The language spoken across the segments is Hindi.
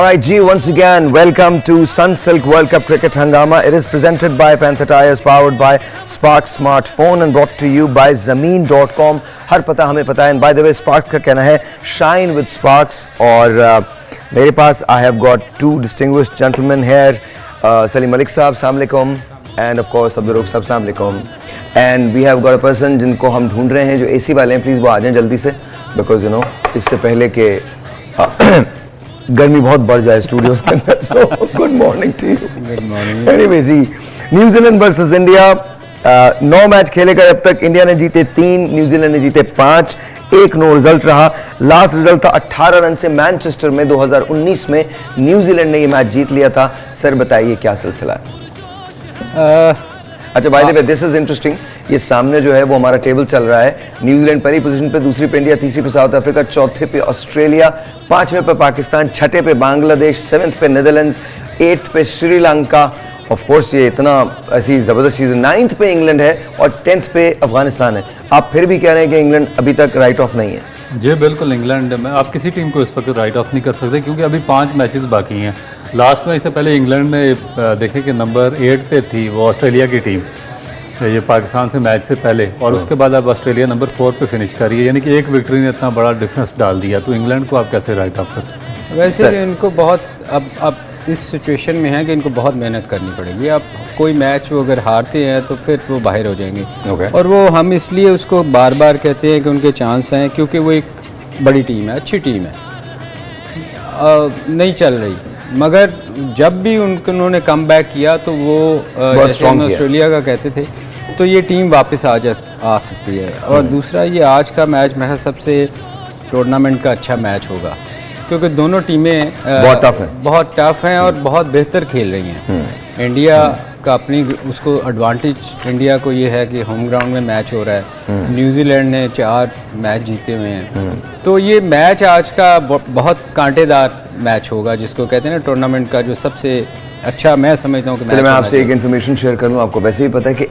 right, G, once again, welcome to Sunsilk World Cup Cricket Hangama. It is presented by Panther Tires, powered by Spark Smartphone and brought to you by Zameen.com. हर पता हमें पता है. And by the way, Spark का कहना है shine with Sparks. और मेरे पास I have got two distinguished gentlemen here. Salim Malik साहब, अस्सलाम वालेकुम. And of course, Abdul Rauf साहब, अस्सलाम वालेकुम. And we have got a person जिनको हम ढूंढ रहे हैं जो AC वाले हैं. Please वो आ जाएं जल्दी से. Because you know, इससे पहले के गर्मी बहुत बढ़ जाए स्टूडियोज के अंदर. So good morning to you. Good morning. Anyway जी, न्यूजीलैंड वर्सेस इंडिया. 9 मैच खेले गए अब तक. इंडिया ने जीते 3, न्यूजीलैंड ने जीते 5. 1-9 रिजल्ट रहा. लास्ट रिजल्ट था 18 रन से मैनचेस्टर में 2019 में. न्यूजीलैंड ने ये मैच जीत लिया था. सर बताइए क्या सिलसिला है? अच्छा, by the way this is interesting. ये सामने जो है वो हमारा टेबल चल रहा है. न्यूजीलैंड पहली पोजीशन पे, दूसरी पे इंडिया, तीसरी पे साउथ अफ्रीका, चौथे पे ऑस्ट्रेलिया, 5वें पे पाकिस्तान, 6ठे पे बांग्लादेश, 7th पे नीदरलैंड्स, 8th पे श्रीलंका. ऑफ कोर्स ये इतना ऐसी जबरदस्त चीज़ है. 9th पे इंग्लैंड है और 10th पे अफगानिस्तान है. आप फिर भी कह रहे हैं कि इंग्लैंड अभी तक राइट ऑफ नहीं है? जी बिल्कुल, इंग्लैंड में आप किसी टीम को इस वक्त राइट ऑफ नहीं कर सकते क्योंकि अभी 5 मैचेस बाकी हैं. लास्ट मैच से पहले इंग्लैंड ने देखे कि नंबर 8 पे थी वो ऑस्ट्रेलिया की टीम, ये पाकिस्तान से मैच से पहले, और उसके बाद अब ऑस्ट्रेलिया नंबर 4 पे फिनिश करी है. यानी कि एक विक्ट्री ने इतना बड़ा डिफरेंस डाल दिया. तो इंग्लैंड को आप कैसे राइट ऑफ कर सकते हैं? वैसे भी इनको बहुत अब इस सिचुएशन में है कि इनको बहुत मेहनत करनी पड़ेगी. आप कोई मैच वो अगर हारते हैं तो फिर वो बाहर हो जाएंगे. और वो हम इसलिए उसको बार बार कहते हैं कि उनके चांस हैं क्योंकि वो एक बड़ी टीम है, अच्छी टीम है, नहीं चल रही. मगर जब भी उन्होंने कम बैक किया तो वो जैसे हम ऑस्ट्रेलिया का कहते थे, तो ये टीम वापस आ सकती है. और दूसरा, ये आज का मैच मेरा सबसे टूर्नामेंट का अच्छा मैच होगा क्योंकि दोनों टीमें बहुत टफ हैं और बहुत बेहतर खेल रही हैं. इंडिया का अपनी उसको एडवांटेज इंडिया को ये है कि होम ग्राउंड में मैच हो रहा है. न्यूजीलैंड ने 4 मैच जीते हुए हैं. तो ये मैच आज का बहुत कांटेदार मैच होगा, जिसको कहते हैं ना टूर्नामेंट का जो सबसे अच्छा मैं समझता हूँ कि मैं आपसे एक इन्फॉर्मेशन शेयर कर लूँ. आपको वैसे ही पता है कि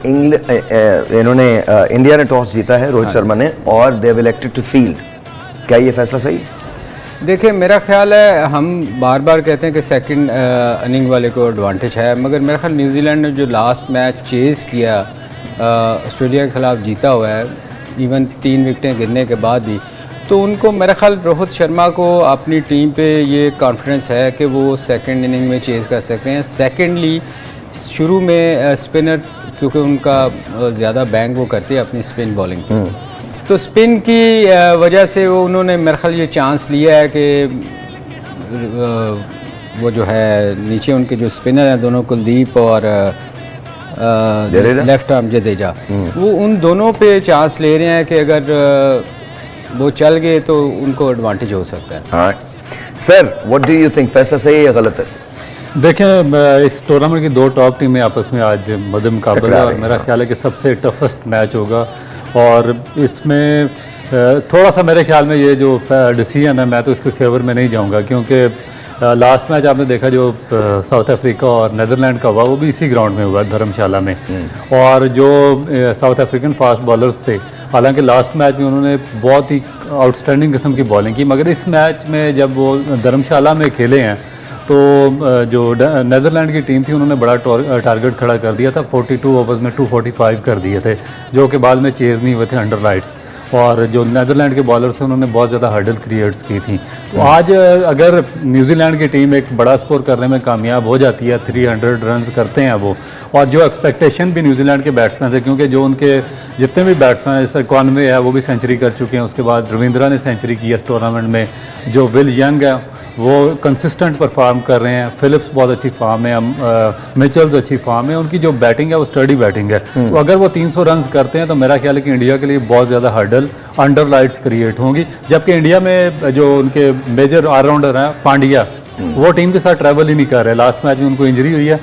इंडिया ने टॉस जीता है, रोहित शर्मा ने, और they have elected to field. क्या ये फैसला सही? देखिए, मेरा ख्याल है हम बार बार कहते हैं कि सेकंड इनिंग वाले को एडवांटेज है, मगर मेरा ख्याल न्यूजीलैंड ने जो लास्ट मैच चेज़ किया ऑस्ट्रेलिया के ख़िलाफ़ जीता हुआ है, इवन 3 विकेटें गिरने के बाद भी, तो उनको मेरा ख्याल रोहित शर्मा को अपनी टीम पे ये कॉन्फिडेंस है कि वो सेकंड इनिंग में चेज़ कर सकते हैं. सेकेंडली, शुरू में स्पिनर क्योंकि उनका ज़्यादा बैंग वो करते हैं अपनी स्पिन बॉलिंग पे, तो स्पिन की वजह से वो उन्होंने मेरे ख्याल ये चांस लिया है कि वो जो है नीचे उनके जो स्पिनर हैं दोनों, कुलदीप और लेफ्ट आर्म जडेजा, वो उन दोनों पे चांस ले रहे हैं कि अगर वो चल गए तो उनको एडवांटेज हो सकता है. हाँ sir, what do you think, फैसला सही है या गलत है? देखें, इस टूर्नामेंट की 2 टॉप टीमें आपस में आज मद्दे मुकाबला है और मेरा ख्याल है कि सबसे टफेस्ट मैच होगा. और इसमें थोड़ा सा मेरे ख्याल में ये जो डिसीजन है, मैं तो इसके फेवर में नहीं जाऊंगा क्योंकि लास्ट मैच आपने देखा जो साउथ अफ्रीका और नीदरलैंड का हुआ, वो भी इसी ग्राउंड में हुआ, धर्मशाला में. और जो साउथ अफ्रीकन फास्ट बॉलर्स थे, हालांकि लास्ट मैच में उन्होंने बहुत ही आउटस्टैंडिंग किस्म की बॉलिंग की, मगर इस मैच में जब वो धर्मशाला में खेले हैं तो जो नीदरलैंड की टीम थी उन्होंने बड़ा टारगेट खड़ा कर दिया था. 42 ओवर्स में 245 कर दिए थे, जो कि बाद में चेज़ नहीं हुए थे अंडर लाइट्स. और जो नीदरलैंड के बॉलर थे उन्होंने बहुत ज़्यादा हर्डल क्रिएट्स की थी. तो आज अगर न्यूजीलैंड की टीम एक बड़ा स्कोर करने में कामयाब हो जाती है, 300 रन्स करते हैं वो, और जो एक्सपेक्टेशन भी न्यूजीलैंड के बैट्समैन थे, क्योंकि जो उनके जितने भी बैट्समैन हैं, जैसे कॉनवे है वो भी सेंचुरी कर चुके हैं, उसके बाद रविंद्रा ने सेंचुरी की इस टूर्नामेंट में, जो विल यंग है वो कंसिस्टेंट परफॉर्म कर रहे हैं, फिलिप्स बहुत अच्छी फॉर्म है, मिचेल्स अच्छी फॉर्म है, उनकी जो बैटिंग है वो स्टडी बैटिंग है. तो अगर वो 300 रन्स करते हैं तो मेरा ख्याल है कि इंडिया के लिए बहुत ज़्यादा हर्डल अंडर लाइट्स क्रिएट होंगी. जबकि इंडिया में जो उनके मेजर ऑलराउंडर हैं पांड्या, वो टीम के साथ ट्रैवल ही नहीं कर रहे. लास्ट मैच में उनको इंजरी हुई है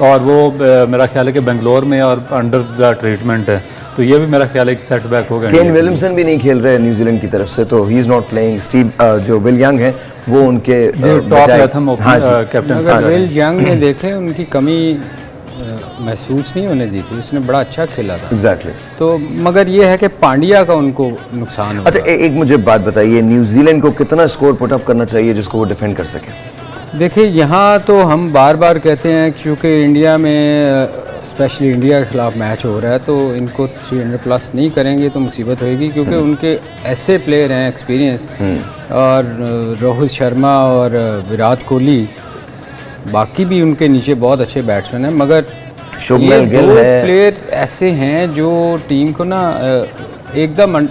और वो मेरा ख्याल है कि बेंगलोर में और अंडर द ट्रीटमेंट है. तो ये भी मेरा ख्याल है एक सेटबैक होगा. केन विलियमसन भी नहीं खेल रहे हैं न्यूजीलैंड की तरफ से, तो he is not playing. Steve जो विल यंग है वो उनके top Latham captain. Will young ने देखे उनकी कमी महसूस नहीं होने दी थी, उसने बड़ा अच्छा खेला था. एग्जैक्टली. तो मगर ये है कि पांड्या का उनको नुकसान होगा. अच्छा, एक मुझे बात बताइए, न्यूजीलैंड को कितना स्कोर पुट अप करना चाहिए जिसको वो डिफेंड कर सके? देखिए यहाँ तो हम बार बार कहते हैं क्योंकि इंडिया में स्पेशली इंडिया के ख़िलाफ़ मैच हो रहा है तो इनको 300 प्लस नहीं करेंगे तो मुसीबत होएगी, क्योंकि उनके ऐसे प्लेयर हैं एक्सपीरियंस, और रोहित शर्मा और विराट कोहली, बाकी भी उनके नीचे बहुत अच्छे बैट्समैन हैं, मगर ये दो प्लेयर ऐसे हैं जो टीम को ना एकदम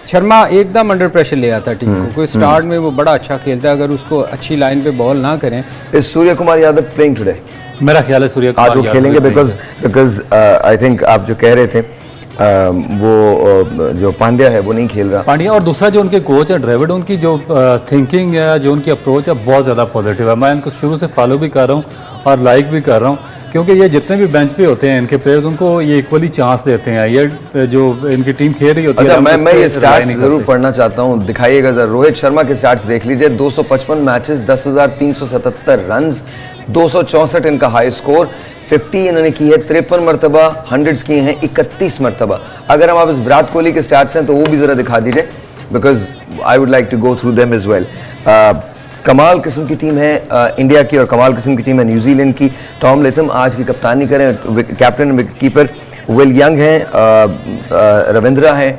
शर्मा एकदम अंडर प्रेशर ले आता टीम को। कोई स्टार्ट में वो बड़ा अच्छा खेलता है, अगर उसको अच्छी लाइन पे बॉल ना करें। Is Surya Kumar Yadav playing today? मेरा ख्याल है सूर्य कुमार आज वो खेलेंगे, बिकॉज आई थिंक आप जो कह रहे थे वो जो पांड्या है वो नहीं खेल रहा। पांड्या, और दूसरा जो उनके कोच है ड्रेविड, उनकी जो थिंकिंग है, जो उनकी अप्रोच है बहुत ज़्यादा पॉजिटिव है। मैं इनको शुरू से फॉलो भी कर रहा हूँ और लाइक भी कर रहा हूँ, क्योंकि ये जितने भी बेंच पे होते हैं इनके प्लेयर्स, उनको ये इक्वली चांस देते हैं। ये जो इनकी टीम खेल रही होती है, मैं ये स्टैट्स जरूर पढ़ना चाहता हूँ, दिखाइएगा जरा। रोहित शर्मा के स्टैट्स देख लीजिए, 255 मैचेस, 10,377 रन्स, 264 इनका हाई स्कोर, 50 इन्होंने की है 53 मरतबा, 100s किए हैं 31 मरतबा। अगर हम आप इस विराट कोहली के स्टैट्स हैं तो वो भी जरा दिखा दीजिए, because I would like to go through them as well. कमाल किस्म की टीम है इंडिया की, और कमाल किस्म की टीम है न्यूजीलैंड की। टॉम लेथम आज की कप्तानी करें, captain wicket keeper will young हैं, रविंद्रा हैं,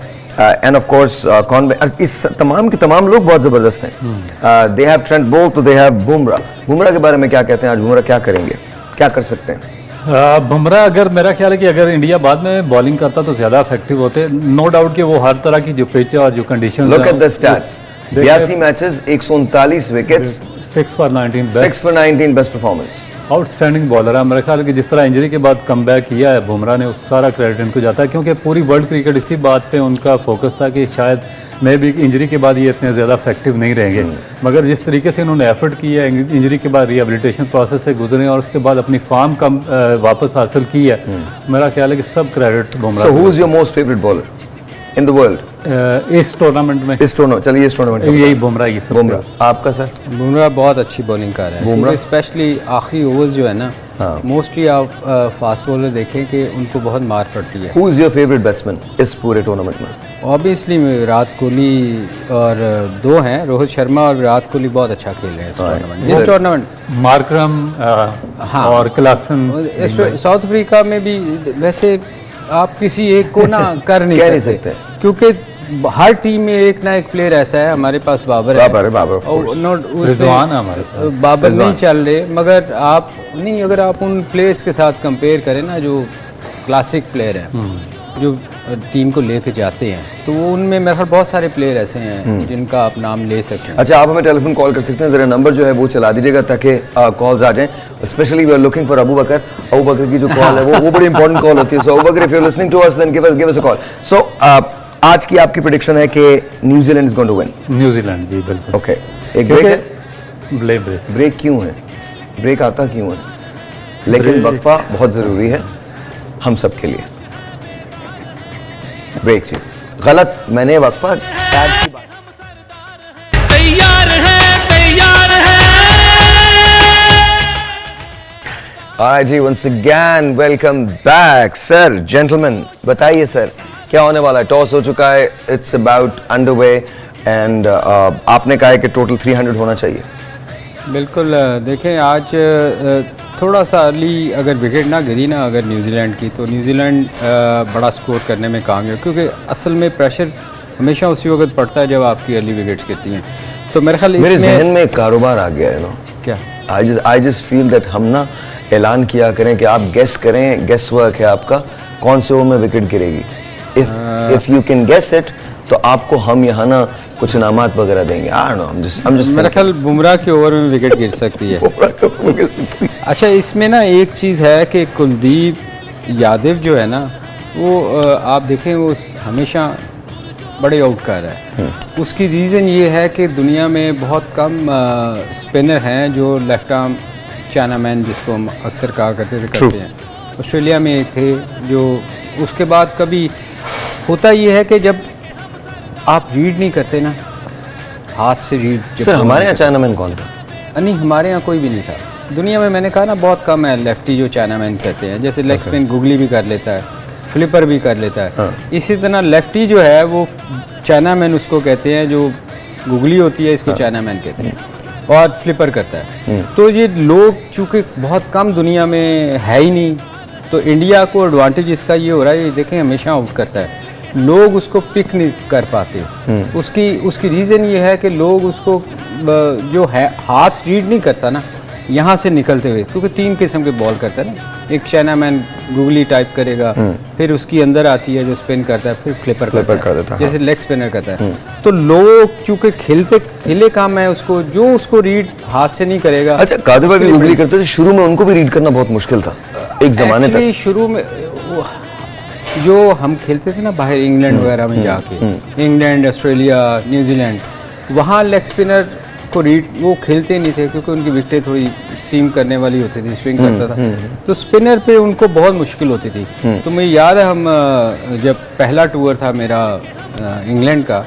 एंड ऑफ कोर्स कॉनवे। इस तमाम के तमाम लोग बहुत ज़बरदस्त हैं। दे हैव ट्रेंट बोल्ट, तो दे हैव बुमराह। बुमराह के बारे में क्या कहते हैं? आज बुमराह क्या करेंगे, क्या कर सकते हैं? बुमराह, अगर मेरा ख्याल है कि अगर इंडिया बाद में बॉलिंग करता तो ज़्यादा इफेक्टिव होते। नो डाउट कि वो हर तरह की जो पिच है और जो condition, look at the stats, 82 matches, 139 wickets, 6 for 19 best performance. Outstanding bowler है। मेरे ख्याल है कि जिस तरह इंजरी के बाद कमबैक किया है बुमराह ने, उस सारा क्रेडिट इनको जाता है, क्योंकि पूरी वर्ल्ड क्रिकेट इसी बात पे उनका फोकस था कि शायद मे भी इंजरी के बाद ये इतने ज़्यादा इफेक्टिव नहीं रहेंगे। मगर जिस तरीके से उन्होंने एफर्ट किया है, इंजरी के बाद रिहेबिलिटेशन प्रोसेस से गुजरे और उसके बाद अपनी फॉर्म का वापस हासिल की है, मेरा ख्याल है कि सब credit Bumrah. So who is your most favourite bowler in the world इस टूर्नामेंट में? चलिए इस टूर्नामेंट यही बुमराह ही सब। बुमराह, आपका सर? बुमराह बहुत अच्छी बॉलिंग कर रहा है, बुमराह स्पेशली आखिरी ओवर्स जो है ना, मोस्टली आप फास्ट बॉलर देखें कि उनको बहुत मार पड़ती है। Who is your favourite batsman इस पूरे टूर्नामेंट में? ऑब्वियसली विराट कोहली, और दो हैं, रोहित शर्मा और विराट कोहली बहुत अच्छा खेल रहे हैं इस टूर्नामेंट। मार्करम और क्लासन। साउथ अफ्रीका में भी वैसे आप किसी एक को ना कर नहीं सकते, क्योंकि हर टीम में एक ना एक प्लेयर ऐसा है। हमारे पास बाबर है, रिजवान है हमारे, बाबर नहीं चल रहे, मगर आप नहीं, अगर आप उन प्लेयर्स के साथ कंपेयर करें ना जो क्लासिक प्लेयर हैं जो टीम को लेके जाते हैं, तो वो उनमें मेरे ख्याल बहुत सारे प्लेयर ऐसे हैं जिनका आप नाम ले सकते हैं। अच्छा, आप हमें टेलीफोन कॉल कर सकते हैं, जरा नंबर जो है वो चला दीजिएगा ताकि कॉल्स आ जाएं। Specially we are looking for Abu Bakar. Abu Bakar की जो कॉल है वो बड़ी इंपॉर्टेंट कॉल होती है। So Abu Bakar, if you are listening to us then give us a call. So आज की आपकी प्रेडिक्शन है कि New Zealand is going to win? New Zealand, जी बिल्कुल। ओके, एक ब्रेक है? ब्रेक क्यों है? ब्रेक आता क्यों है? लेकिन वक्फा बहुत ज़रूरी है हम सब के लिए। ब्रेक जी, गलत, मैंने वक्फा तैयार है, तैयार है। जी, once again welcome back sir, gentleman. बताइए सर, क्या होने वाला है? टॉस हो चुका है, इट्स अबाउट अंडरवे, एंड आपने कहा है कि टोटल 300 होना चाहिए। बिल्कुल, देखें आज थोड़ा सा अर्ली अगर विकेट ना गिरी ना अगर न्यूजीलैंड की, तो न्यूजीलैंड बड़ा स्कोर करने में कामयाब, क्योंकि असल में प्रेशर हमेशा उसी वक्त पड़ता है जब आपकी अर्ली विकेट्स गिरती हैं। तो मेरे ख्याल मेरे जहन में एक कारोबार आ गया है ना, क्या आई जस्ट फील दैट हम ना ऐलान किया करें कि आप गेस करें, गेस वर्क है आपका, कौन से ओवर में विकेट गिरेगी। If you can guess it तो आपको हम यहाँ ना कुछ इनामात वगैरह देंगे। I don't know, I'm just मेरा ख्याल बुमराह के ओवर में विकेट गिर सकती है। अच्छा, इसमें ना एक चीज़ है कि कुलदीप यादव जो है ना, वो आप देखें वो हमेशा बड़े आउट कर रहा है। उसकी रीज़न ये है कि दुनिया में बहुत कम स्पिनर हैं जो लेफ्ट आर्म चाइना मैन, जिसको हम अक्सर कहा करते हैं। ऑस्ट्रेलिया में एक थे जो, उसके बाद कभी होता ये है कि जब आप रीड नहीं करते ना, हाथ से रीड। सर हमारे यहाँ चाइना मैन कौन था? नहीं, हमारे यहाँ कोई भी नहीं था दुनिया में। मैंने कहा ना बहुत कम है लेफ्टी जो चाइना मैन कहते हैं। जैसे लेग स्पिन गुगली भी कर लेता है, फ्लिपर भी कर लेता है। इसी तरह लेफ्टी जो है वो चाइना मैन उसको कहते हैं, जो गुगली होती है इसको चाइना मैन कहते हैं। और फ्लिपर करता है। तो ये लोग चूँकि बहुत कम दुनिया में है ही नहीं, तो इंडिया को एडवांटेज इसका ये हो रहा है, ये देखें हमेशा आउट करता है, लोग उसको पिक नहीं कर पाते। उसकी रीज़न ये है कि लोग उसको जो है हाथ रीड नहीं करता ना यहाँ से निकलते हुए, क्योंकि 3 किस्म के बॉल करता है ना, एक चाइना मैन गूगली टाइप करेगा, फिर उसकी अंदर आती है जो स्पिन करता है, फिर फ्लिपर कर देता है, जैसे लेग स्पिनर करता है। तो लोग चूँकि खेले काम है उसको, जो उसको रीड हाथ से नहीं करेगा। अच्छा, कादिर भाई भी गूगली करते थे शुरू में, उनको भी रीड करना बहुत मुश्किल था एक ज़माने तक। शुरू में जो हम खेलते थे ना बाहर इंग्लैंड वगैरह में जाके, इंग्लैंड, ऑस्ट्रेलिया, न्यूजीलैंड, वहाँ लेग स्पिनर को रीड वो खेलते नहीं थे, क्योंकि उनकी विकेटें थोड़ी सीम करने वाली होती थी, स्विंग करता था, तो स्पिनर पे उनको बहुत मुश्किल होती थी। तो मुझे याद है, हम जब पहला टूर था मेरा इंग्लैंड का,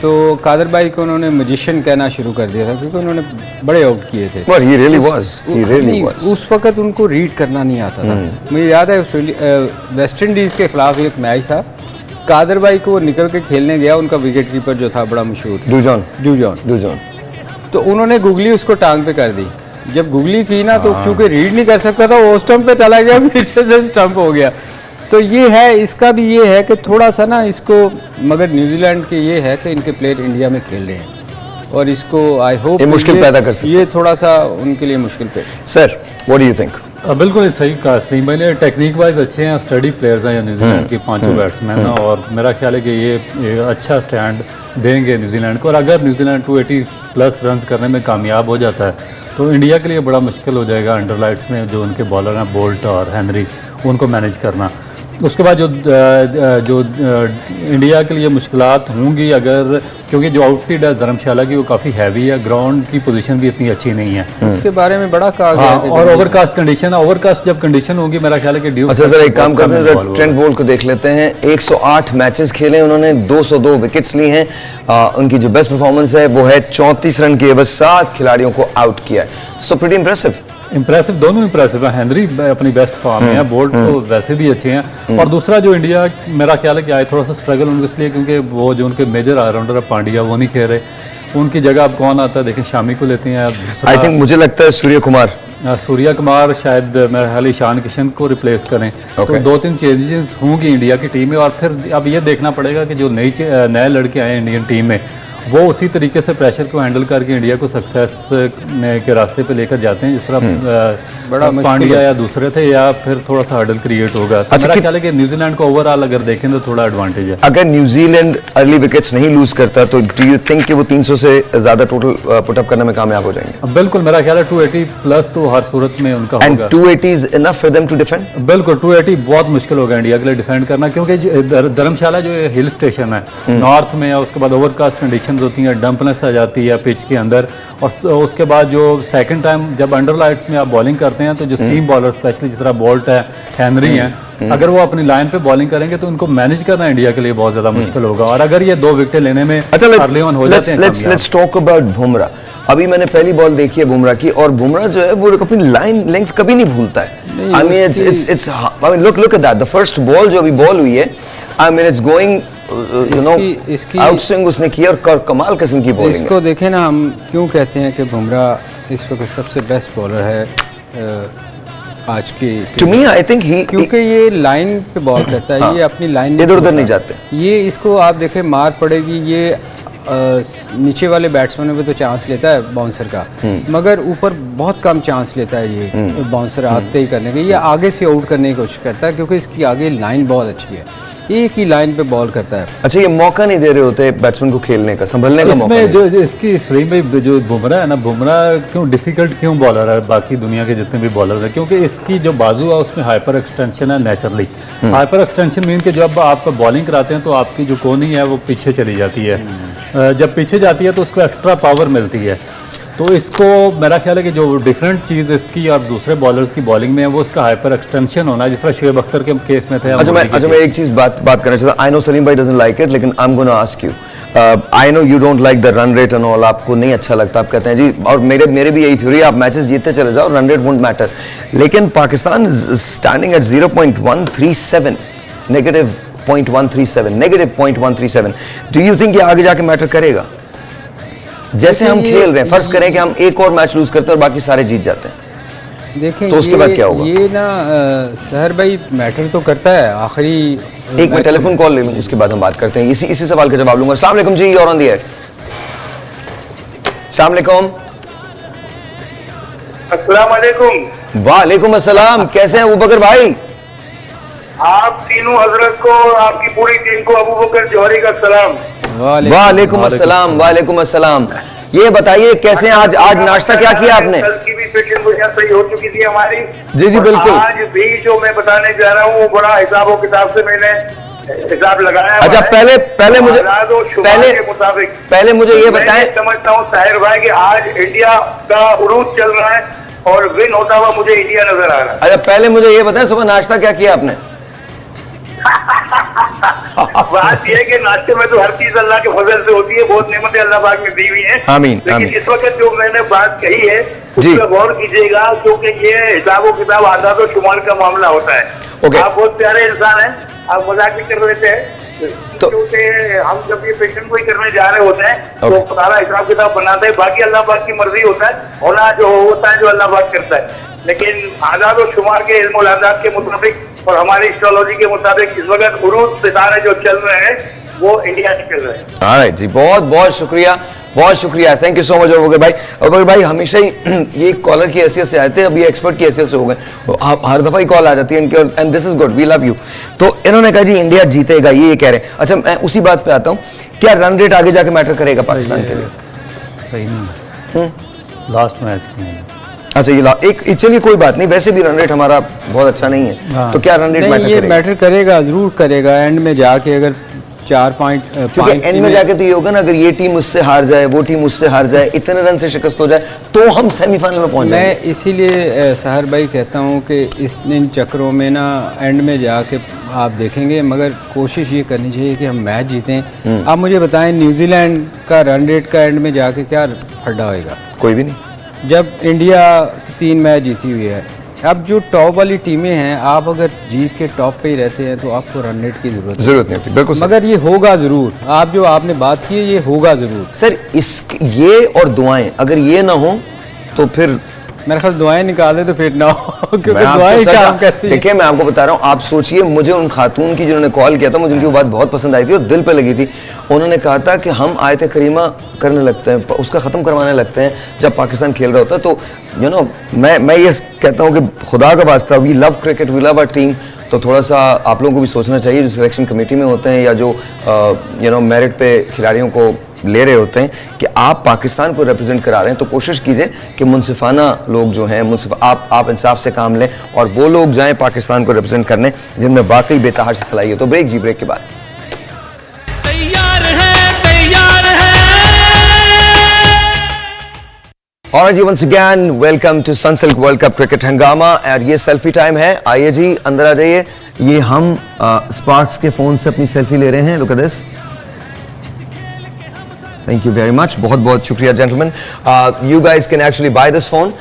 तो कादर भाई को उन्होंने मैजिशियन कहना शुरू कर दिया था, क्योंकि उन्होंने बड़े आउट किए थे। But he really was. He really was. उस वक्त उनको रीड करना नहीं आता था। मुझे याद है वेस्ट इंडीज़ के खिलाफ एक मैच था, कादर भाई को वो निकल के खेलने गया, उनका विकेट कीपर जो था बड़ा मशहूर, ड्यूजॉन, तो उन्होंने गूगली उसको टांग पे कर दी। जब गूगली की ना, तो चूँकि रीड नहीं कर सकता था, वो स्टंप पे चला गया, पीछे से स्टंप हो गया। तो ये है, इसका भी ये है कि थोड़ा सा ना इसको, मगर न्यूजीलैंड के ये है कि इनके प्लेयर इंडिया में खेल रहे हैं, और इसको आई होप मुश्किल पैदा कर सकते, ये थोड़ा सा उनके लिए मुश्किल पे। Sir, what do you think? बिल्कुल सही कहा सलीम भाई ने, टेक्निक वाइज अच्छे हैं, स्टडी प्लेयर्स हैं न्यूजीलैंड के पांचों बैट्समैन, और मेरा ख्याल है कि ये अच्छा स्टैंड देंगे न्यूजीलैंड को। और अगर न्यूजीलैंड 280+ रन करने में कामयाब हो जाता है, तो इंडिया के लिए बड़ा मुश्किल हो जाएगा अंडर लाइट्स में जो उनके बॉलर हैं बोल्ट और हेनरी, उनको मैनेज करना। उसके बाद जो इंडिया के लिए मुश्किलात होंगी, अगर क्योंकि जो आउटफील्ड है धर्मशाला की वो काफ़ी हैवी है, ग्राउंड की पोजीशन भी इतनी अच्छी नहीं है, उसके बारे में बड़ा कहा गया है। और ओवरकास्ट कंडीशन है, ओवरकास्ट जब कंडीशन होगी मेरा ख्याल है कि ड्यूक। अच्छा सर, एक काम करते हैं, ट्रेंट बोल्ट को देख लेते हैं। 108 मैचेस खेले उन्होंने, 202 विकेट्स ली हैं। उनकी जो बेस्ट परफॉर्मेंस है वो है 34 रन किए, बस 7 खिलाड़ियों को आउट किया है। सो प्रीटी इंप्रेसिव, दोनों इंप्रेसिव है। हेनरी अपनी बेस्ट फॉर्म में है, बोल्ट तो वैसे भी अच्छे हैं। और दूसरा जो इंडिया मेरा ख्याल है कि आए थोड़ा सा स्ट्रगल उनको इसलिए क्योंकि वो जो उनके मेजर ऑलराउंडर है पांड्या, वो नहीं खेल रहे। उनकी जगह अब कौन आता है, देखें शामी को लेते हैं। आई थिंक मुझे लगता है सूर्य कुमार शायद मेरे ख्याल ईशान किशन को रिप्लेस करें। तो 2-3 चेंजेस होंगी इंडिया की टीम में, और फिर अब ये देखना पड़ेगा कि जो नए लड़के आए इंडियन टीम में, वो उसी तरीके से प्रेशर को हैंडल करके इंडिया को सक्सेस के रास्ते पे लेकर जाते हैं, जिस तरह बड़ा पांड्या या दूसरे थे, या फिर थोड़ा सा हर्डल क्रिएट होगा। तो मेरा ख्याल है कि न्यूजीलैंड को ओवरऑल अगर देखें तो थोड़ा एडवांटेज है। अगर न्यूजीलैंड अर्ली विकेट्स नहीं लूज करता, तो डू यू थिंक कि वो 300 से ज्यादा टोटल पुटअप करने में कामयाब हो जाएंगे? बिल्कुल, मेरा ख्याल है 280+ तो हर सूरत में उनका होगा। And 280 is enough for them to defend? बिल्कुल, 280 बहुत मुश्किल होगा इंडिया के लिए डिफेंड करना, क्योंकि धर्मशाला जो हिल स्टेशन है नॉर्थ में, उसके बाद ओवरकास्ट कंडीशंस होती हैं, डंपनेस आ जाती है पिच के अंदर, और उसके बाद जो सेकंड टाइम जब अंडर लाइट्स में आप बॉलिंग करते हैं, तो जो सीम बॉलर स्पेशली जिस तरह बोल्ट है, हेनरी हैं, अगर वो अपनी लाइन पे बॉलिंग करेंगे तो उनको मैनेज करना इंडिया के लिए बहुत ज्यादा मुश्किल होगा। और अगर ये 2 विकेट लेने में अर्ली ऑन हो जाते हैं। Let's talk about Bumrah. अभी मैंने पहली बॉल देखी है बुमराह की, और बुमराह जो है वो अपनी लाइन लेंथ कभी नहीं भूलता है। I mean it's look at that, the first ball जो अभी बॉल हुई है, आई मीन इट्स गोइंग इसकी आउटस्विंग उसने किया, और कमाल किस्म की बॉलिंग। इसको देखें ना, हम क्यों कहते हैं कि बुमराह इस वक्त सबसे बेस्ट बॉलर है आज की। To me I think he, क्योंकि ये लाइन पे बॉल करता है, ये अपनी लाइन इधर उधर नहीं जाते। ये इसको आप देखें, मार पड़ेगी, ये नीचे वाले बैट्समैनों पे तो चांस लेता है बाउंसर का, मगर ऊपर बहुत कम चांस लेता है ये बाउंसर आते ही करने के। ये आगे से आउट करने की कोशिश करता है, क्योंकि इसकी आगे लाइन बहुत अच्छी है, एक ही लाइन पे बॉल करता है। अच्छा, ये मौका नहीं दे रहे होते बैट्समैन को खेलने का, संभलने का मौका। इसमें जो इसकी सलीम भाई जो बुमराह है ना, बुमराह क्यों डिफिकल्ट क्यों बॉलर है बाकी दुनिया के जितने भी बॉलर्स हैं, क्योंकि इसकी जो बाजू है उसमें हाइपर एक्सटेंशन है नेचुरली। हाइपर एक्सटेंशन मीन कि जब आप बॉलिंग कराते हैं तो आपकी जो कोनी है वो पीछे चली जाती है, जब पीछे जाती है तो उसको एक्स्ट्रा पावर मिलती है। तो इसको मेरा ख्याल है कि जो डिफरेंट चीज़ इसकी और दूसरे बॉलर्स की बॉलिंग में है वो उसका हाइपर एक्सटेंशन होना है, जिस तरह शुएब अख्तर के केस में थे। अच्छा मैं एक चीज़ बात करना चाहता हूँ। आई नो सलीम भाई डजंट लाइक इट, लेकिन I am gonna ask you, I know you don't like the run rate and all, आपको नहीं अच्छा लगता, आप कहते हैं जी, और मेरे भी यही थ्योरी, आप मैचेस जीतते चले जाओ, रन रेट वोंट मैटर। लेकिन Pakistan standing at 0.137, negative 0.137, negative 0.137। Do you think ये आगे जाके मैटर करेगा? जैसे हम देखिए, खेल रहे हैं, फर्ज करें कि हम एक और मैच लूज करते हैं और बाकी सारे जीत जाते हैं, देखें तो उसके बाद क्या होगा? ये ना सहर भाई मैटर तो करता है आखिरी। एक मैं टेलीफोन कॉल ले लूं, उसके बाद हम बात करते हैं, इसी सवाल का जवाब लूंगा। अस्सलाम वालेकुम जी, और ऑन द एयर। अस्सलाम वालेकुम। अस्सलाम वालेकुम। वालेकुम अस्सलाम, कैसे हैं अबू बकर भाई? आप तीनों हजरत को और आपकी पूरी टीम को अबू बकर जौहरी का सलाम। वालेकुम अस्सलाम, वालेकुम अस्सलाम। ये बताइए कैसे हैं आज नाश्ता क्या किया आपने? कल की भी पेशेंट बुनियाद सही हो चुकी थी हमारी। जी, जी, और बिल्कुल। आज भी जो मैं बताने जा रहा हूँ वो बड़ा हिसाब किताब से मैंने हिसाब लगाया। अच्छा, हुआ है। पहले मुझे आज़ाद और शुमार पहले के मुताबिक पहले मुझे ये मैं बताएं। समझता हूँ साहिर भाई कि आज इंडिया का उरूज चल रहा है और विन होता हुआ मुझे इंडिया नजर आ रहा है। अच्छा, पहले मुझे ये बताएं, सुबह नाश्ता क्या किया आपने? बात यह है कि नाश्ते में तो हर चीज अल्लाह के फजल से होती है, बहुत नेमतें अल्लाह पाक ने दी हुई हैं। आमीन, लेकिन आमीन। इस वक्त जो मैंने बात कही है उस जी। पर गौर कीजिएगा, क्योंकि ये हिसाब किताब आजाद और शुमार का मामला होता है। ओके। आप बहुत प्यारे इंसान हैं, आप मजाक भी कर रहे थे, तो- क्योंकि हम जब ये पेशेंट को ही करने जा रहे होते हैं तो ओके। सारा हिसाब किताब बनाते हैं, बाकी अल्लाह पाक की मर्जी होता है, होना जो होता है जो अल्लाह पाक करता है। लेकिन आजाद और शुमार के इल्म आजाद के मुताबिक और हमारी एस्ट्रोलॉजी के मुताबिक इस वक्त उरूज सितारे जो चल रहे हैं वो इंडिया से चल रहे हैं। ऑलराइट जी, बहुत बहुत शुक्रिया, बहुत शुक्रिया, thank you so much Abu Bakar भाई। अबू बकर भाई हमेशा ही ये कॉलर की हैसियत से आए थे, अब ये एक्सपर्ट की हैसियत से हो गए, हर दफा ही कॉल आ जाती है इनकी, and this is good, we love you. तो इन्होंने कहा जी इंडिया जीतेगा, ये कह रहे हैं। अच्छा, मैं उसी बात पे आता हूँ, क्या रन रेट आगे जाके मैटर करेगा पाकिस्तान के लिए? सही नहीं, लास्ट मैच की अच्छा, ये चलिए कोई बात नहीं, वैसे भी रन रेट हमारा बहुत अच्छा नहीं है, हाँ। तो क्या रन रेट नहीं, मैटर ये करेगा? मैटर करेगा, जरूर करेगा एंड में जाके। अगर 4 पॉइंट क्योंकि एंड में जाके तो ये होगा ना, अगर ये टीम उससे हार जाए, वो टीम उससे हार जाए, इतने रन से शिकस्त हो जाए, तो हम सेमीफाइनल में पहुंच जाएंगे। मैं इसीलिए सहर भाई कहता हूँ कि इन चक्करों में ना एंड में जाके आप देखेंगे, मगर कोशिश ये करनी चाहिए कि हम मैच जीतें। आप मुझे बताएं, न्यूजीलैंड का रन रेट का एंड में जाके क्या फड्डा होएगा? कोई भी नहीं। जब इंडिया 3 मैच जीती हुई है, अब जो टॉप वाली टीमें हैं, आप अगर जीत के टॉप पे ही रहते हैं तो आपको रन रेट की जरूरत नहीं होती, बिल्कुल। मगर ये होगा ज़रूर, आप जो आपने बात की है ये होगा ज़रूर। सर ये और दुआएं अगर ये ना हो तो फिर मेरे ख्याल दुआएं निकाले तो फिर ना हो, क्योंकि मैं आपको दुआएं सच- काम करती हैं। देखिए, मैं आपको बता रहा हूँ, आप सोचिए, मुझे उन खातून की जिन्होंने कॉल किया था, मुझे उनकी वो बात बहुत पसंद आई थी और दिल पे लगी थी। उन्होंने कहा था कि हम आयत करीमा करने लगते हैं, उसका ख़त्म करवाने लगते हैं जब पाकिस्तान खेल रहा होता है। तो मैं ये कहता हूँ कि खुदा का वास्ता, we love cricket, we love our team, तो थोड़ा सा आप लोगों को भी सोचना चाहिए, जो सिलेक्शन कमेटी में होते हैं या जो मेरिट पे खिलाड़ियों को ले रहे होते हैं, कि आप पाकिस्तान को रिप्रेजेंट करा रहे हैं, तो कोशिश कीजिए कि मुनसिफाना लोग जो हैं, आप इंसाफ से काम लें और वो लोग जाएं पाकिस्तान को रिप्रेजेंट करने जिनमें वाकई बेतहाशा सलाहियत। तो ब्रेक ब्रेक के बाद तैयार है, तैयार है। और जी once again welcome to Sunsilk World Cup cricket हंगामा। और ये सेल्फी टाइम है, आइए जी अंदर आ जाइए। ये हम स्पार्क्स के फोन से अपनी सेल्फी ले रहे हैं, look at this, thank you very much, बहुत बहुत शुक्रिया gentleman. You guys can actually buy this phone,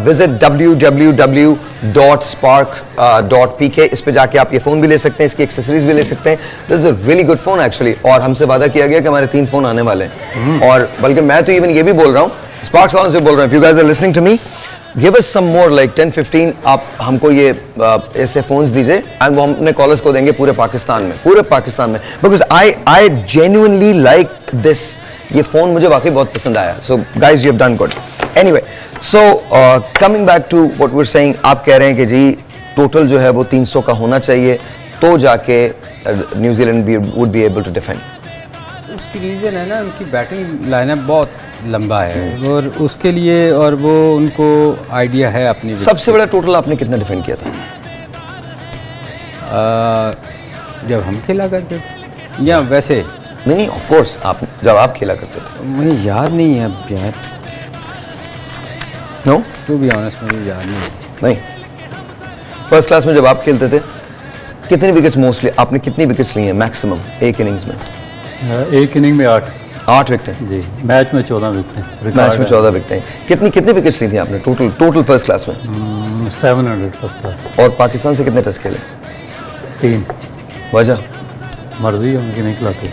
visit www.sparks.pk, इस पे जाके आप ये फोन भी ले सकते हैं, इसकी एक्सेसरीज भी ले सकते हैं। This is a really good phone actually, और हमसे वादा किया गया कि हमारे 3 फोन आने वाले हैं, और बल्कि मैं तो इवन ये भी बोल रहा हूँ, स्पार्क्स वालों से बोल रहा हूँ, if you guys are listening to me, give us some more like 10-15, आप हमको ये ऐसे फोन्स दीजिए, एंड वो हम अपने कॉलर्स को देंगे पूरे पाकिस्तान में, because I genuinely like this. ये फोन मुझे वाकई बहुत पसंद आया, so guys you have done good. Anyway, so coming back to what we are saying, आप कह रहे हैं कि जी टोटल जो है वो 300 का होना चाहिए, तो जाके New Zealand would be able to defend. उसकी रीज़न है ना, उनकी बैटिंग लाइनअप बहुत लंबा है और उसके लिए, और वो उनको आइडिया है अपनी। सबसे बड़ा टोटल आपने कितना डिफेंड किया था? जब हम खेला करते थे या वैसे? नहीं, ऑफ कोर्स जब आप खेला करते थे। मुझे याद नहीं है अब यार, नो टू बी ऑनेस्ट मुझे याद नहीं है। नहीं, फर्स्ट क्लास में जब आप खेलते थे कितनी विकेट्स मोस्टली आपने, कितनी विकेट्स ली हैं मैक्सिमम एक इनिंग्स में? एक इनिंग में 8 विकेटें जी, मैच में 14 विकेटें, मैच में 14 विकेटें। कितनी विकेट्स ली थी आपने टोटल फर्स्ट क्लास में? 700 फर्स्ट क्लास। और पाकिस्तान से कितने टेस्ट खेले? 3। वजह? मर्जी है उनकी, नहीं खिलाते।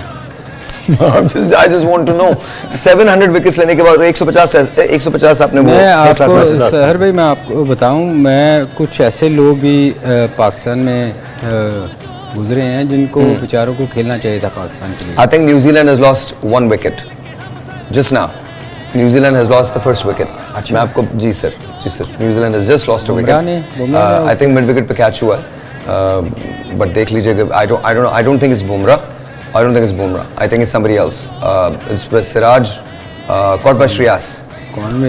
I just want to know 700 wickets लेने के बाद 150 आपने वो मैं first class आपको matches सहर भाई मैं आपको बताऊं, मैं कुछ ऐसे लोग भी पाकिस्तान में गुजरे हैं जिनको बेचारों को खेलना चाहिए था पाकिस्तान के लिए। I think New Zealand has lost 1 wicket just now. New Zealand has lost the first wicket. अच्छा। मैं आपको जी sir New Zealand has just lost a Bumrah wicket. ने I think mid wicket पे catch हुआ है, but देख लीजिएगा, I don't think it's Bumrah. I don't think it's Bumrah. I think it's somebody else. It's with Siraj, caught by Shreyas.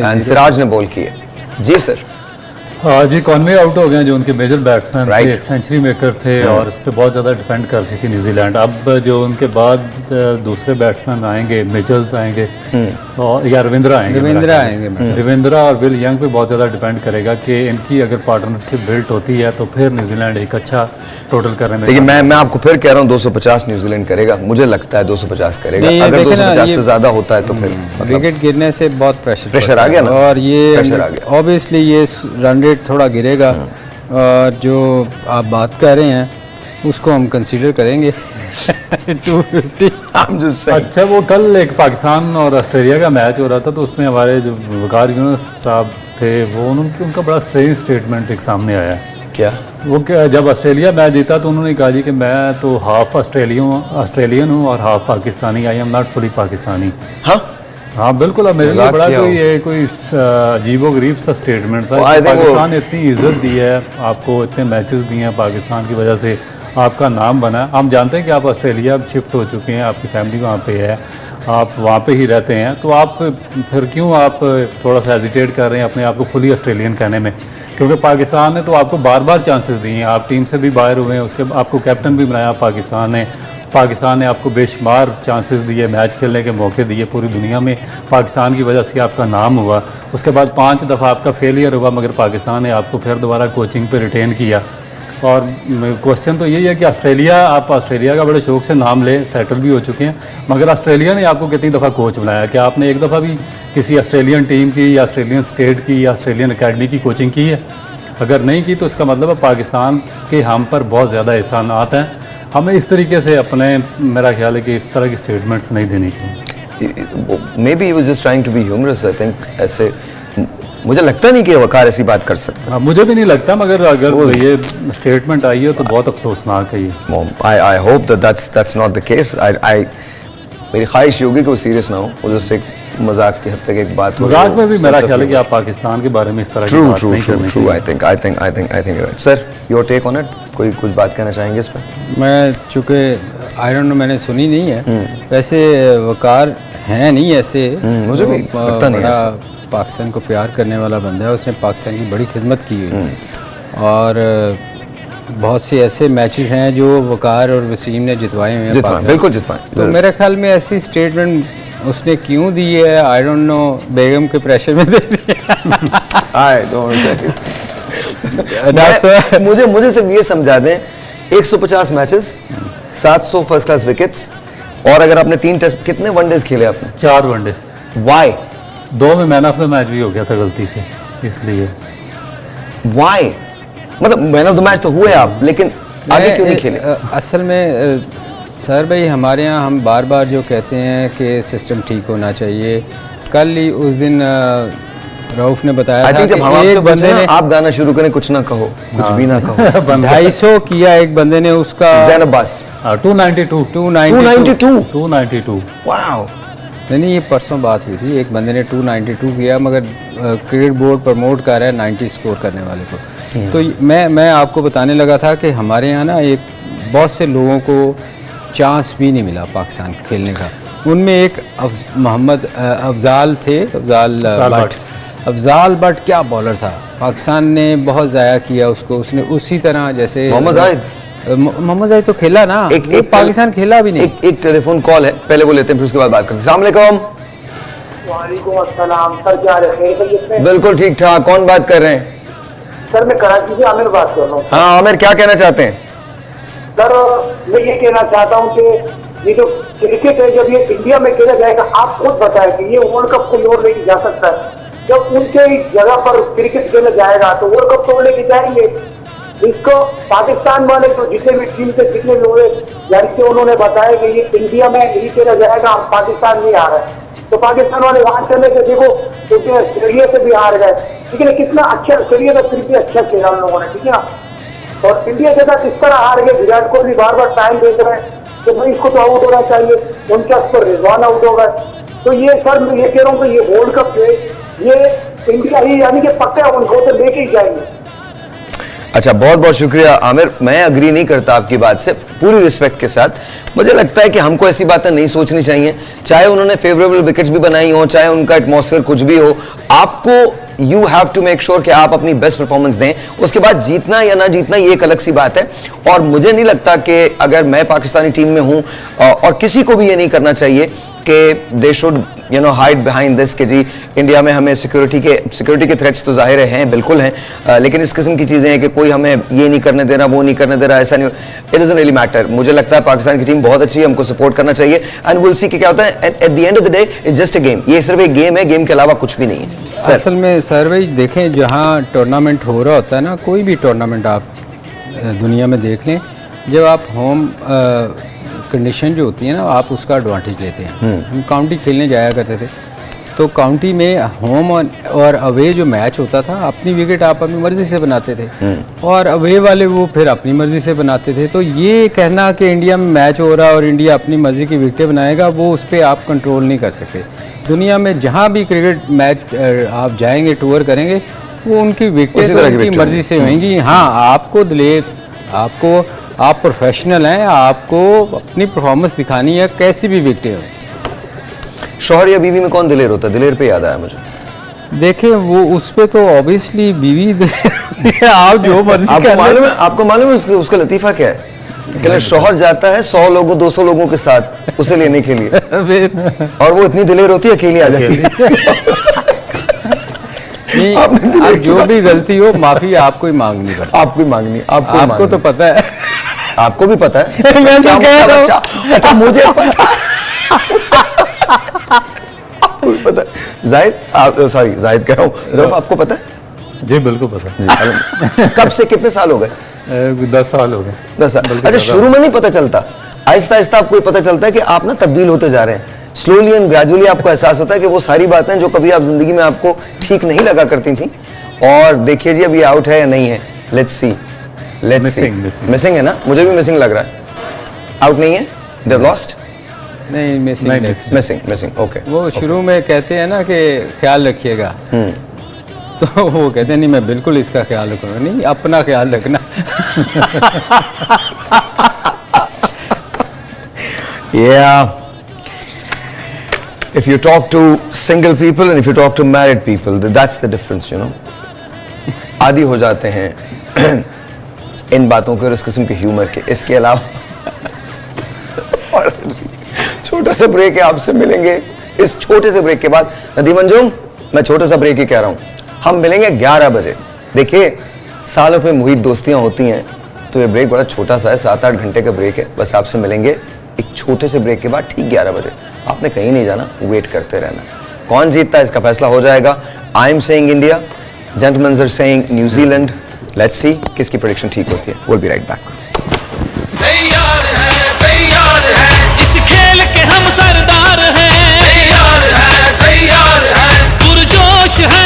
And Siraj ने बॉल की है। जी सर। हाँ जी, कॉनवे आउट हो गए जो उनके मेजर बैट्समैन थे, Right. सेंचुरी मेकर थे और इस पे बहुत ज़्यादा डिपेंड करती थी न्यूजीलैंड। अब जो उनके बाद दूसरे बैट्समैन आएंगे, मिचेल्स आएंगे और या रविंद्रा आएंगे, रविंद्रा और विल यंग पे बहुत ज़्यादा डिपेंड करेगा कि इनकी अगर पार्टनरशिप बिल्ट होती है तो फिर न्यूजीलैंड एक अच्छा टोटल करने में। देखिए मैं आपको फिर कह रहा हूँ 250 न्यूजीलैंड करेगा, मुझे लगता है 250 करेगा। नहीं, अगर देखे ना, 250 से ये ज़्यादा होता है तो फिर विकेट गिरने से बहुत प्रेशर आ गया ना, और ये प्रेशर आ गया। ऑब्वियसली ये रन रेट थोड़ा गिरेगा और जो आप बात कर रहे हैं उसको हम कंसीडर करेंगे 250। I'm just saying. अच्छा, वो कल एक पाकिस्तान और ऑस्ट्रेलिया का मैच हो रहा था तो उसमें हमारे जो वकार यूनुस साहब थे वो उनका बड़ा स्ट्रेंज स्टेटमेंट एक सामने आया। क्या वो जब ऑस्ट्रेलिया मैच जीता तो उन्होंने कहा जी कि मैं तो हाफ ऑस्ट्रेलियन हूँ और half Pakistani, I am not fully Pakistani. हाँ बिल्कुल, अब मेरे लिए मजाक बड़ा किया कोई अजीबो गरीब सा स्टेटमेंट था। I think पाकिस्तान ने इतनी इज्जत दी है आपको, इतने मैचेस दिए हैं पाकिस्तान की वजह से, आपका नाम बना। हम जानते हैं कि आप ऑस्ट्रेलिया शिफ्ट हो चुके हैं, आपकी फैमिली वहाँ पे है, आप वहाँ पे ही रहते हैं, तो आप फिर क्यों आप थोड़ा सा हेजिटेट कर रहे हैं अपने आप को फुली ऑस्ट्रेलियन कहने में? क्योंकि पाकिस्तान ने तो आपको बार बार चांसेस दिए हैं, आप टीम से भी बाहर हुए हैं, उसके आपको कैप्टन भी बनाया पाकिस्तान ने आपको बेशुमार चांसेस दिए, मैच खेलने के मौके दिए, पूरी दुनिया में पाकिस्तान की वजह से आपका नाम हुआ। उसके बाद 5 दफ़ा आपका फेलियर हुआ मगर पाकिस्तान ने आपको फिर दोबारा कोचिंग पे रिटेन किया। और क्वेश्चन तो यही है कि आप ऑस्ट्रेलिया का बड़े शौक से नाम ले, सेटल भी हो चुके हैं, मगर ऑस्ट्रेलिया ने आपको कितनी दफ़ा कोच बनाया? क्या आपने एक दफ़ा भी किसी ऑस्ट्रेलियन टीम की या ऑस्ट्रेलियन स्टेट की या ऑस्ट्रेलियन अकेडमी की कोचिंग की है? अगर नहीं की तो इसका मतलब है पाकिस्तान के हम पर बहुत ज़्यादा एहसानात हैं। हमें इस तरीके से अपने, मेरा ख्याल है कि इस तरह की स्टेटमेंट्स नहीं देनी चाहिए। Maybe he was just trying to be humorous. I think ऐसे मुझे लगता नहीं कि वकार ऐसी बात कर सकता। मुझे भी नहीं लगता, मगर अगर ये स्टेटमेंट आई है तो बहुत अफसोसनाक है ये। I hope that's not the case. मेरी ख्वाहिश होगी कि वो सीरियस ना हो, वो जस्ट एक मजाक की हद तक एक बात हो। मजाक में भी मेरा ख्याल है कि आप पाकिस्तान के बारे में इस तरह की बात नहीं करनी चाहिए। I think right. Sir, your take on it, कोई कुछ बात कहना चाहेंगे इस पर? मैं चूँकि आई डोंट नो, मैंने सुनी नहीं है, वैसे वकार हैं नहीं ऐसे, मुझे भी लगता नहीं है। पाकिस्तान को प्यार करने वाला बंदा है, उसने पाकिस्तान की बड़ी खिदमत की हुई है और बहुत से ऐसे मैचेस हैं जो वकार और वसीम ने जितवाए हुए हैं, बिल्कुल जितवाए। तो मेरे ख्याल में ऐसी स्टेटमेंट उसने क्यों दी है आई डोंट नो, बेगम के प्रेशर में दे दी मुझे सिर्फ ये समझा दें, 150 मैचेस, 700 फर्स्ट क्लास विकेट्स, और अगर आपने 3 टेस्ट, कितने वनडेज खेले आपने? 4 वनडे। वाई? 2 में मैन ऑफ द मैच भी हो गया था गलती से, इसलिए। वाई? मतलब मैन ऑफ द मैच तो हुए आप, लेकिन आगे क्यों नहीं खेले? असल में सर भाई, हमारे यहाँ हम बार बार जो कहते हैं कि सिस्टम ठीक होना चाहिए। कल ही उस दिन रऊफ ने बताया था कि एक बंदे ने, आप गाना शुरू करें, कुछ ना कहो, कुछ भी ना कहो। 250 किया एक बंदे ने, उसका ज़ैन अब्बास 292। वाओ। नहीं, ये परसों बात हुई थी, एक बंदे ने 292 किया, मगर क्रिकेट बोर्ड प्रमोट कर रहा है 90 स्कोर करने वाले को। तो मैं आपको बताने लगा था कि हमारे यहाँ ना एक बहुत से लोगों को चांस भी नहीं मिला पाकिस्तान खेलने का। उनमें एक मोहम्मद अफजाल थे, अफजाल भट्ट क्या बॉलर था, पाकिस्तान ने बहुत ज़ाया किया उसको। उसने उसी तरह जैसे मोहम्मद जाहिद तो खेला ना, एक पाकिस्तान खेला भी नहीं। एक टेलीफोन कॉल है, पहले वो लेते हैं फिर उसके बाद बात करते हैं। अस्सलाम वालेकुम। वालेकुम अस्सलाम सर, क्या रहे? बिल्कुल ठीक ठाक। कौन बात कर रहे हैं? सर मैं कराची से आमिर बात कर रहा हूँ। हाँ आमिर, क्या कहना चाहते हैं? सर मैं ये कहना चाहता हूँ कि ये जो क्रिकेट है, जब ये इंडिया में खेला जाएगा, आप खुद बताएं कि ये वर्ल्ड कप कोई और लेके जा सकता है। जब उनके जगह पर क्रिकेट खेला जाएगा तो वर्ल्ड कप तो लेके जाएंगे। इसको पाकिस्तान वाले जो जितने भी टीम से जितने भी हुए लड़के उन्होंने बताया कि ये इंडिया में नहीं खेला जाएगा, हम पाकिस्तान नहीं आ रहे। तो पाकिस्तान वाले वहां चले गए, देखो क्योंकि ऑस्ट्रेलिया से भी हार गए, ठीक है, कितना अच्छा ऑस्ट्रेलिया का फिर भी अच्छा खेला उन लोगों ने, ठीक है ना। और इंडिया के साथ इस तरह हार गए, विराट कोहली बार बार टाइम देते रहे तो भाई इसको तो आउट होना चाहिए, 49 पर रिजवान आउट हो गए। तो ये सर मैं ये कह रहा हूँ कि ये वर्ल्ड कप है, ये इंडिया ही यानी कि पक्का उनको तो लेके ही जाएंगे। अच्छा, बहुत बहुत शुक्रिया आमिर। मैं अग्री नहीं करता आपकी बात से, पूरी रिस्पेक्ट के साथ। मुझे लगता है कि हमको ऐसी बातें नहीं सोचनी चाहिए, चाहे उन्होंने फेवरेबल विकेट्स भी बनाई हो, चाहे उनका एटमॉस्फेयर कुछ भी हो। आपको you have to make sure कि आप अपनी बेस्ट परफॉर्मेंस दें। उसके बाद जीतना या ना जीतना ये एक अलग सी बात है। और मुझे नहीं लगता कि अगर मैं पाकिस्तानी टीम में हूं, और किसी को भी ये नहीं करना चाहिए कि they should hide behind this कि जी इंडिया में हमें सिक्योरिटी के थ्रेट्स तो जाहिर हैं, बिल्कुल हैं, लेकिन इस किस्म की चीज़ें हैं कि कोई हमें ये नहीं करने दे रहा, वो नहीं करने दे रहा, ऐसा नहीं। It doesn't really matter. मुझे लगता है पाकिस्तान की टीम बहुत अच्छी है, हमको सपोर्ट करना चाहिए। एंड विल सी कि क्या होता है। At the end of the day it's just a game. ये सिर्फ एक गेम है, गेम के अलावा कुछ भी नहीं है। असल में सर भाई देखें, जहाँ टूर्नामेंट हो रहा होता है ना, कोई भी टूर्नामेंट आप दुनिया में देख लें, जब आप होम कंडीशन जो होती है ना, आप उसका एडवांटेज लेते हैं। हम काउंटी खेलने जाया करते थे, तो काउंटी में होम और अवे जो मैच होता था, अपनी विकेट आप अपनी मर्जी से बनाते थे, और अवे वाले वो फिर अपनी मर्जी से बनाते थे। तो ये कहना कि इंडिया में मैच हो रहा है और इंडिया अपनी मर्जी की विकेटें बनाएगा, वो उस पर आप कंट्रोल नहीं कर सकते। दुनिया में जहाँ भी क्रिकेट मैच आप जाएंगे, टूर करेंगे, वो उनकी विकेटें तो उनकी मर्जी से होंगी। हाँ, आपको दिलेर, आप प्रोफेशनल हैं, आपको अपनी परफॉर्मेंस दिखानी है, कैसी भी विकेटें हो। शौहर या बीवी में कौन दिलेर होता है? दिलेर पे याद आया मुझे। देखें वो उस पे तो ऑब्वियसली बीवी आप जो मर्जी आपको मालूम है उसका लतीफा क्या है? कि शौहर जाता है 100 लोगों 200 लोगों के साथ उसे लेने के लिए, और वो इतनी दिलेर होती है, अकेली आ जाती है। नहीं, आप जो भी गलती हो माफी आपको ही मांगनी पड़ती है। आपको ही मांगनी, आपको तो पता है। आपको भी पता है। मैं तो कह रहा हूं। अच्छा मुझे पता है। जाहिद कह रहा हूँ, रफ आपको पता है? जी बिल्कुल पता है जी। कब से कितने साल हो गए? 10 साल हो गए। 10 साल। अच्छा, शुरू में नहीं पता चलता, आहिस्ता आहिस्ता आपको पता चलता है कि आप ना तब्दील होते जा रहे हैं। स्लोली एंड ग्रेजुअली आपको एहसास होता है कि वो सारी बातें जो कभी आप जिंदगी में आपको ठीक नहीं लगा करती थी, और देखिए जी अभी आउट है या नहीं है। Let's see. मिसिंग है ना? मुझे भी मिसिंग लग रहा है। आउट नहीं है, दे लॉस्ट। नहीं, मिसिंग ओके। वो शुरू में कहते हैं ना कि ख्याल रखिएगा, तो वो कहते हैं नहीं मैं बिल्कुल इसका ख्याल रखूंगा। नहीं, अपना ख्याल रखना। Yeah. If you talk to single people and if you talk to married people, that's the difference, you know. आदी हो जाते हैं इन बातों के और इस किस्म के ह्यूमर के। इसके अलावा और छोटा सा ब्रेक है, आपसे मिलेंगे इस छोटे से ब्रेक के बाद। नदीम अंजुम, मैं छोटा सा ब्रेक ही कह रहा हूँ, हम मिलेंगे 11 बजे। देखिए सालों पे मुहित दोस्तियां होती हैं, तो ये ब्रेक बड़ा छोटा सा है, 7-8 घंटे का ब्रेक है। बस आपसे मिलेंगे एक छोटे से ब्रेक के बाद ठीक 11 बजे। आपने कहीं नहीं जाना, वेट करते रहना। कौन जीतता है इसका फैसला हो जाएगा। I am saying India, gentleman are saying New Zealand. Let's see किसकी प्रेडिक्शन ठीक होती है। Will be right back. तैयार है इस खेल के हम सरदार हैं। तैयार है पुरजोश है।